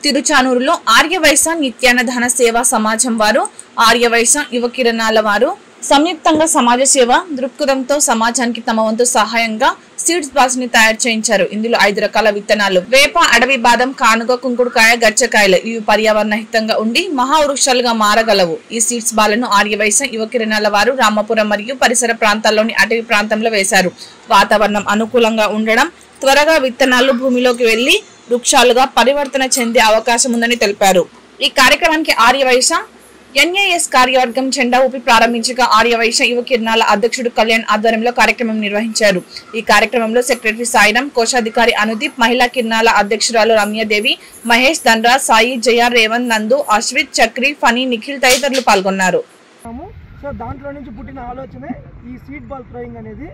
తిరుచానూరులో ఆర్యవైశ్య నిత్యాన్నదాన సేవా సమాజం వారు ఆర్యవైశ్య యువ కిరణాల వారు సంయుక్తంగా సమాజ సేవ దృక్పథంతో సమాజానికి తమ వంతు సహాయంగా సీడ్స్ బాల్స్ ని తయారు చేయించారు. ఇందులో 5 రకాల విత్తనాలు వేప, అడవి బాదం, కానుగ, కుంకుడుకాయ, గచ్చకాయలు ఇవి పర్యావరణ హితంగా ఉండి మహావృక్షాలుగా మారగలవు. ఈ సీడ్స్ బాలను ఆర్యవైశ్య యువ కిరణాల వారు రామపురం మరియు పరిసర ప్రాంతాల్లోని అటవీ ప్రాంతంలో వేశారు. వాతావరణం అనుకూలంగా ఉండడం, త్వరగా విత్తనాలు భూమిలోకి వెళ్లి వృక్షాలుగా పరివర్తన చెందే అవకాశం ఉందని తెలిపారు. ఈ కార్యక్రమానికి ఆర్యవైశ్య ఎన్ఏఎస్ కార్యవర్గం జెండా ఊపి ప్రారంభించగా ఆర్యవైశ్య యువ కిరణాల అధ్యక్షుడు కళ్యాణ్ ఆధ్వర్యంలో కార్యక్రమం నిర్వహించారు. ఈ కార్యక్రమంలో సెక్రటరీ సాయిరాం, కోశాధికారి అనుదీప్, మహిళా కిరణాల అధ్యక్షురాలు రమ్యదేవి, మహేష్, ధనరాజ్, సాయి, జయ, రేవంత్, నందు, అశ్విత్, చక్రి, ఫనీ, నిఖిల్ తదితరులు పాల్గొన్నారు. సో దాంట్లో నుంచి పుట్టిన ఆలోచనే ఈ సీడ్ బాల్ థ్రోయింగ్ అనేది.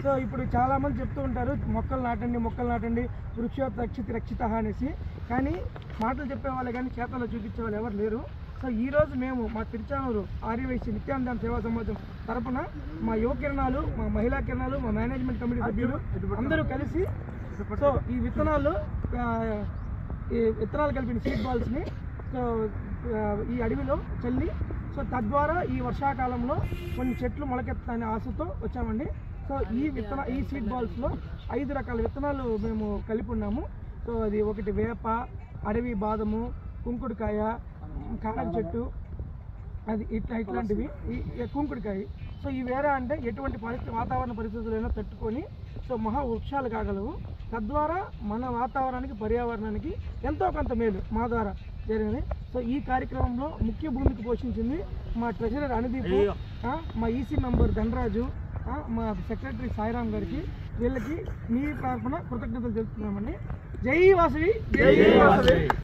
సో ఇప్పుడు చాలామంది చెప్తూ ఉంటారు మొక్కలు నాటండి, వృక్షోత్ రక్షిత అనేసి. కానీ మాటలు చెప్పేవాళ్ళు కానీ చేతల్లో చూపించే వాళ్ళు ఎవరు లేరు. సో ఈరోజు మేము మా తిరుచానూరు ఆర్యవైశ్య నిత్యాన్నదాన సేవా సమాజం తరపున మా యువ కిరణాలు, మా మహిళా కిరణాలు, మా మేనేజ్మెంట్ కమిటీ సభ్యులు అందరూ కలిసి సో ఈ విత్తనాలు కలిపిన సీడ్ బాల్స్ని సో ఈ అడవిలో చల్లి సో తద్వారా ఈ వర్షాకాలంలో కొన్ని చెట్లు మొలకెత్తానే ఆశతో వచ్చామండి. సో ఈ సీడ్ బాల్స్లో 5 రకాల విత్తనాలు మేము కలిపి ఉన్నాము. సో అది ఒకటి వేప, అడవి బాదము, కుంకుడుకాయ, కారం చెట్టు, అది ఇట్లాంటివి కుంకుడుకాయ. సో ఈ వేరే అంటే ఎటువంటి వాతావరణ పరిస్థితులైనా తట్టుకొని సో మహా వృక్షాలు కాగలవు. తద్వారా మన వాతావరణానికి, పర్యావరణానికి ఎంతో కొంత మేలు మా ద్వారా జరిగింది. సో ఈ కార్యక్రమంలో ముఖ్య భూమిక పోషించింది మా ట్రెజరర్ అనుదీప్, మా ఈసీ మెంబర్ ధనరాజు, మా సెక్రటరీ సాయిరాం గారికి. వీళ్ళకి మీ తరఫున కృతజ్ఞతలు తెలుపుతున్నామండి. జై వాసవి.